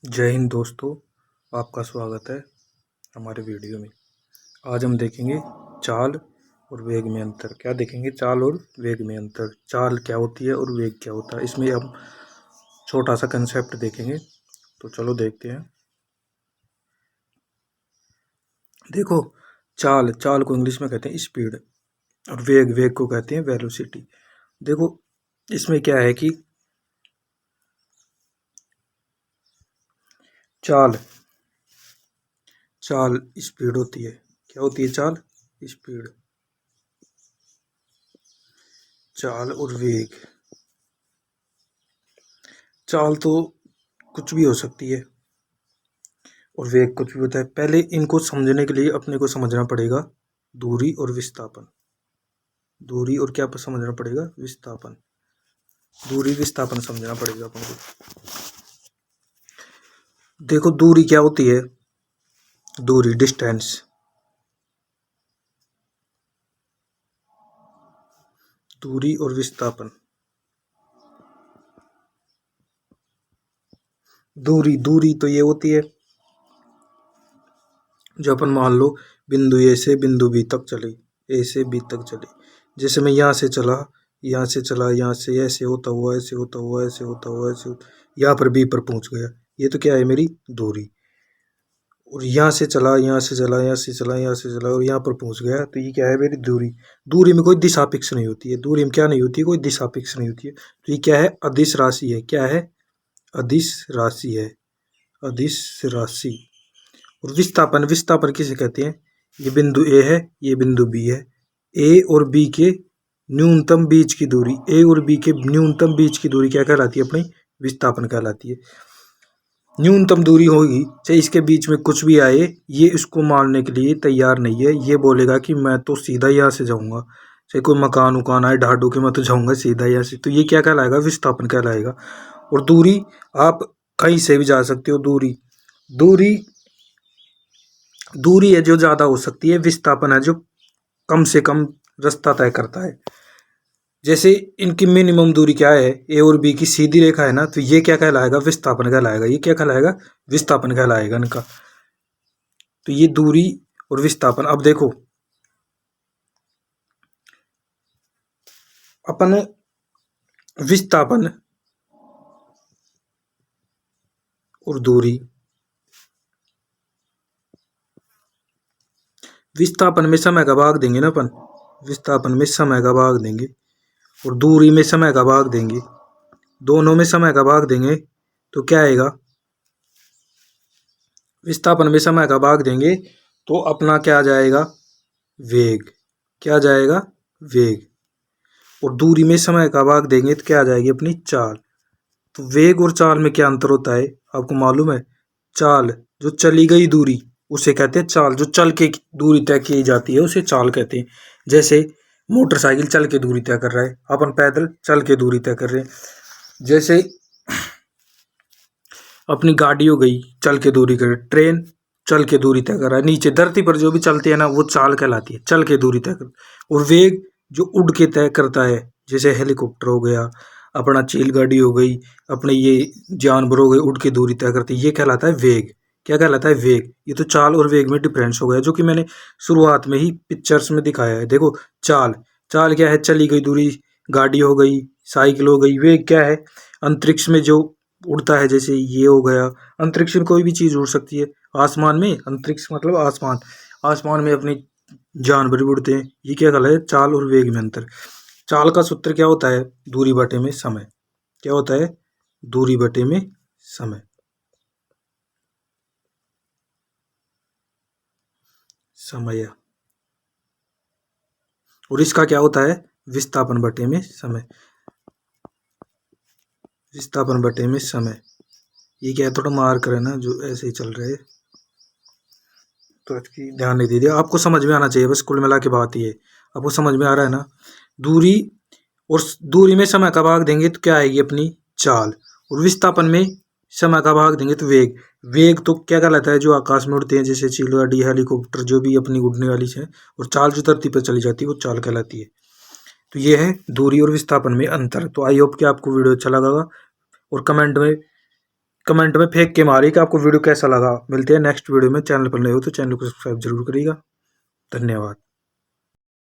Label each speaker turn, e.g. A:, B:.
A: जय हिंद दोस्तों, आपका स्वागत है हमारे वीडियो में। आज हम देखेंगे चाल और वेग में अंतर। क्या देखेंगे? चाल और वेग में अंतर। चाल क्या होती है और वेग क्या होता है, इसमें हम छोटा सा कंसेप्ट देखेंगे। तो चलो देखते हैं। देखो, चाल चाल को इंग्लिश में कहते हैं स्पीड, और वेग वेग को कहते हैं वेलोसिटी। देखो, इसमें क्या है कि चाल चाल स्पीड होती है। क्या होती है? चाल स्पीड। चाल और वेग। चाल तो कुछ भी हो सकती है और वेग कुछ भी होता है। पहले इनको समझने के लिए अपने को समझना पड़ेगा दूरी और विस्थापन। दूरी और क्या समझना पड़ेगा? विस्थापन। दूरी विस्थापन समझना पड़ेगा अपन को। देखो, दूरी क्या होती है? दूरी, डिस्टेंस। दूरी और विस्थापन। दूरी दूरी तो ये होती है, जो अपन मान लो बिंदु ए से बिंदु बी तक चले, ए से बी तक चले। जैसे मैं यहाँ से चला, यहाँ से चला, यहाँ से ऐसे होता हुआ, ऐसे होता हुआ, ऐसे होता हुआ, ऐसे यहाँ पर बी पर पहुंच गया। ये तो क्या है? मेरी दूरी। और यहाँ से चला, यहाँ से चला, यहाँ से चला, यहाँ से चला, और यहाँ पर पहुंच गया। तो ये क्या है? मेरी दूरी। दूरी में कोई दिशा फिक्स नहीं होती है। दूरी में क्या नहीं होती है? कोई दिशा फिक्स नहीं होती है। तो ये क्या है? अदिश राशि है। क्या है? अदिश राशि है। अदिश राशि। और विस्थापन, विस्थापन किसे कहते हैं? ये बिंदु ए है, ये बिंदु बी है। ए और बी के न्यूनतम बीच की दूरी, ए और बी के न्यूनतम बीच की दूरी क्या कहलाती है? अपनी विस्थापन कहलाती है। न्यूनतम दूरी होगी, चाहे इसके बीच में कुछ भी आए, ये इसको मानने के लिए तैयार नहीं है। ये बोलेगा कि मैं तो सीधा यहाँ से जाऊंगा। चाहे कोई मकान उकान आए ढाडू के, मैं तो जाऊंगा सीधा यहाँ से। तो ये क्या कहलाएगा? विस्थापन कहलाएगा। और दूरी, आप कहीं से भी जा सकते हो। दूरी दूरी दूरी है जो ज्यादा हो सकती है। विस्थापन है जो कम से कम रास्ता तय करता है। जैसे इनकी मिनिमम दूरी क्या है? ए और बी की सीधी रेखा है ना, तो ये क्या कहलाएगा? विस्थापन कहलाएगा। ये क्या कहलाएगा? विस्थापन कहलाएगा इनका। तो ये दूरी और विस्थापन। अब देखो, अपन विस्थापन और दूरी, विस्थापन में समय का भाग देंगे ना अपन। विस्थापन में समय का भाग देंगे और दूरी में समय का भाग देंगे। दोनों में समय का भाग देंगे तो क्या आएगा? विस्थापन में समय का भाग देंगे तो अपना क्या आ जाएगा? वेग। क्या आ जाएगा? वेग। और दूरी में समय का भाग देंगे तो क्या आ जाएगी? अपनी चाल। तो वेग और चाल में क्या अंतर होता है? आपको मालूम है? चाल, जो चली गई दूरी उसे कहते हैं चाल। जो चल के दूरी तय की जाती है उसे चाल कहते हैं। जैसे मोटरसाइकिल चल के दूरी तय कर रहा है, अपन पैदल चल के दूरी तय कर रहे हैं। जैसे अपनी गाड़ी हो गई, चल के दूरी कर। ट्रेन चल के दूरी तय कर रहा है। नीचे धरती पर जो भी चलती है ना, वो चाल कहलाती है, चल के दूरी तय कर। और वेग जो उड़ के तय करता है, जैसे हेलीकॉप्टर हो गया, अपना चील गाड़ी हो गई, अपने ये जानवर हो गए, उड़ के दूरी तय करती है, ये कहलाता है वेग। क्या कहलाता है? वेग। ये तो चाल और वेग में डिफरेंस हो गया, जो कि मैंने शुरुआत में ही पिक्चर्स में दिखाया है। देखो, चाल चाल क्या है? चली गई दूरी। गाड़ी हो गई, साइकिल हो गई। वेग क्या है? अंतरिक्ष में जो उड़ता है, जैसे ये हो गया। अंतरिक्ष में कोई भी चीज उड़ सकती है। आसमान में, अंतरिक्ष मतलब आसमान, आसमान में अपने जानवर भी उड़ते हैं। ये क्या कहलाता है? चाल और वेग में अंतर। चाल का सूत्र क्या होता है? दूरी बटे में समय। क्या होता है? दूरी बटे में समय। समय। और इसका क्या होता है? विस्थापन बटे में समय। विस्थापन बटे में समय। ये क्या है? थोड़ा मार्कर है ना जो ऐसे ही चल रहे हैं, तो इसकी ध्यान नहीं दीजिए। आपको समझ में आना चाहिए, बस कुल मिला के बात ये। आपको समझ में आ रहा है ना? दूरी और दूरी में समय का भाग देंगे तो क्या आएगी? अपनी चाल। और विस्थापन में समय का भाग देंगे तो वेग। वेग तो क्या कहलाता है? जो आकाश में उड़ते हैं, जैसे चिलगाड़ी, हेलीकॉप्टर, जो भी अपनी उड़ने वाली है। और चाल जो धरती पर चली जाती है वो चाल कहलाती है। तो ये है दूरी और विस्थापन में अंतर। तो आई होप कि आपको वीडियो अच्छा लगा और कमेंट में कमेंट में फेंक के मारिए कि आपको वीडियो कैसा लगा। मिलते हैं नेक्स्ट वीडियो में। चैनल पर नए हो तो चैनल को सब्सक्राइब जरूर करिएगा। धन्यवाद।